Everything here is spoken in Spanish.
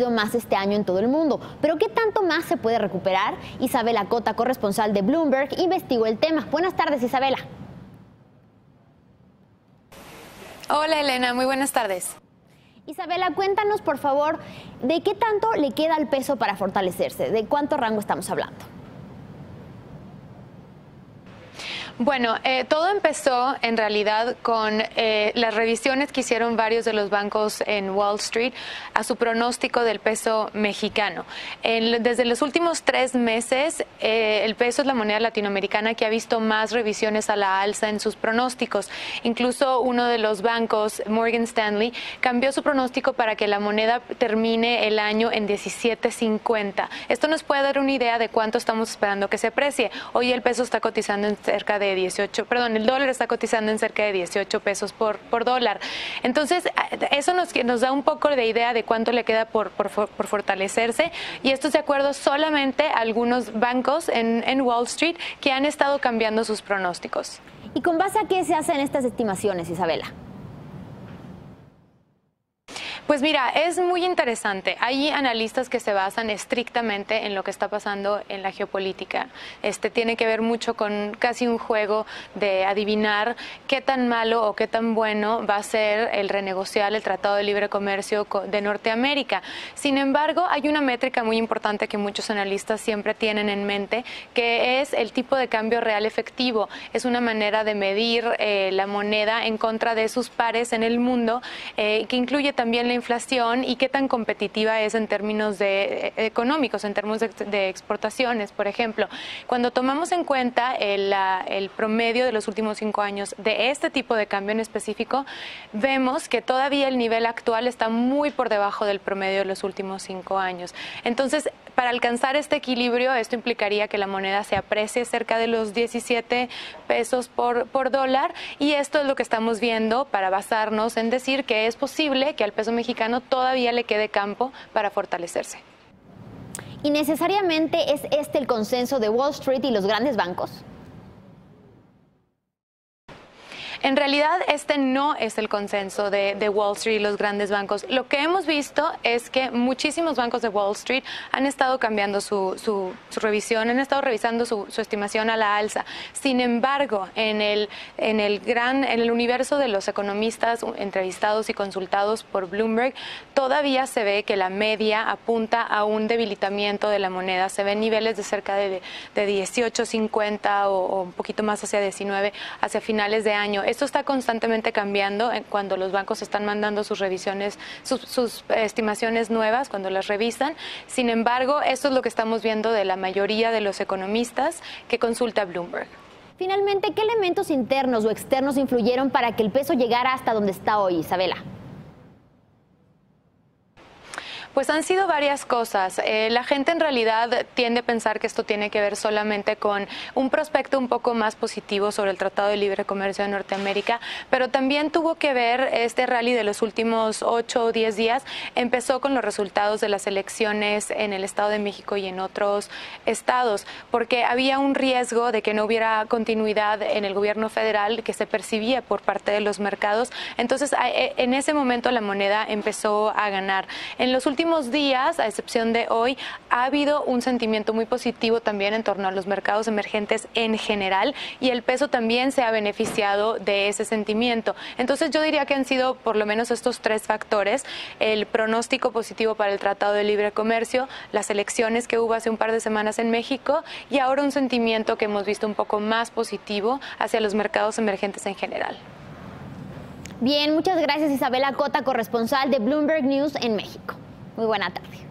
más este año en todo el mundo. Pero ¿qué tanto más se puede recuperar? Isabela Cota, corresponsal de Bloomberg, investigó el tema. Buenas tardes, Isabela. Hola, Elena, muy buenas tardes. Isabela, cuéntanos, por favor, ¿de qué tanto le queda al peso para fortalecerse? ¿De cuánto rango estamos hablando? Bueno, todo empezó en realidad con las revisiones que hicieron varios de los bancos en Wall Street a su pronóstico del peso mexicano. Desde los últimos 3 meses, el peso es la moneda latinoamericana que ha visto más revisiones a la alza en sus pronósticos. Incluso uno de los bancos, Morgan Stanley, cambió su pronóstico para que la moneda termine el año en 17.50. Esto nos puede dar una idea de cuánto estamos esperando que se aprecie. Hoy el peso está cotizando en cerca de el dólar está cotizando en cerca de 18 pesos por dólar. Entonces, eso nos da un poco de idea de cuánto le queda por fortalecerse, y esto es de acuerdo solamente a algunos bancos en Wall Street que han estado cambiando sus pronósticos. ¿Y con base a qué se hacen estas estimaciones, Isabela? Pues mira, es muy interesante. Hay analistas que se basan estrictamente en lo que está pasando en la geopolítica. Tiene que ver mucho con casi un juego de adivinar qué tan malo o qué tan bueno va a ser el renegociar el Tratado de Libre Comercio de Norteamérica. Sin embargo, hay una métrica muy importante que muchos analistas siempre tienen en mente, que es el tipo de cambio real efectivo. Es una manera de medir la moneda en contra de sus pares en el mundo, que incluye también la inflación y qué tan competitiva es en términos económicos, en términos de exportaciones, por ejemplo. Cuando tomamos en cuenta el promedio de los últimos 5 años de este tipo de cambio en específico, vemos que todavía el nivel actual está muy por debajo del promedio de los últimos 5 años. Entonces, para alcanzar este equilibrio, esto implicaría que la moneda se aprecie cerca de los 17 pesos por dólar, y esto es lo que estamos viendo para basarnos en decir que es posible que al peso mexicano todavía le quede campo para fortalecerse. ¿Y necesariamente es este el consenso de Wall Street y los grandes bancos? En realidad, este no es el consenso de Wall Street y los grandes bancos. Lo que hemos visto es que muchísimos bancos de Wall Street han estado cambiando su revisión, han estado revisando su estimación a la alza. Sin embargo, en el universo de los economistas entrevistados y consultados por Bloomberg, todavía se ve que la media apunta a un debilitamiento de la moneda. Se ven niveles de cerca de 18.50 o un poquito más hacia 19 hacia finales de año. Esto está constantemente cambiando cuando los bancos están mandando sus revisiones, sus estimaciones nuevas, cuando las revisan. Sin embargo, esto es lo que estamos viendo de la mayoría de los economistas que consulta Bloomberg. Finalmente, ¿qué elementos internos o externos influyeron para que el peso llegara hasta donde está hoy, Isabela? Pues han sido varias cosas. La gente en realidad tiende a pensar que esto tiene que ver solamente con un prospecto un poco más positivo sobre el Tratado de Libre Comercio de Norteamérica, pero también tuvo que ver este rally de los últimos 8 o 10 días. Empezó con los resultados de las elecciones en el Estado de México y en otros estados, porque había un riesgo de que no hubiera continuidad en el gobierno federal que se percibía por parte de los mercados. Entonces, en ese momento la moneda empezó a ganar. En los últimos días, a excepción de hoy, ha habido un sentimiento muy positivo también en torno a los mercados emergentes en general, y el peso también se ha beneficiado de ese sentimiento. Entonces yo diría que han sido por lo menos estos 3 factores: el pronóstico positivo para el Tratado de Libre Comercio, las elecciones que hubo hace un par de semanas en México, y ahora un sentimiento que hemos visto un poco más positivo hacia los mercados emergentes en general. Bien, muchas gracias, Isabela Cota, corresponsal de Bloomberg News en México. Muy buena tarde.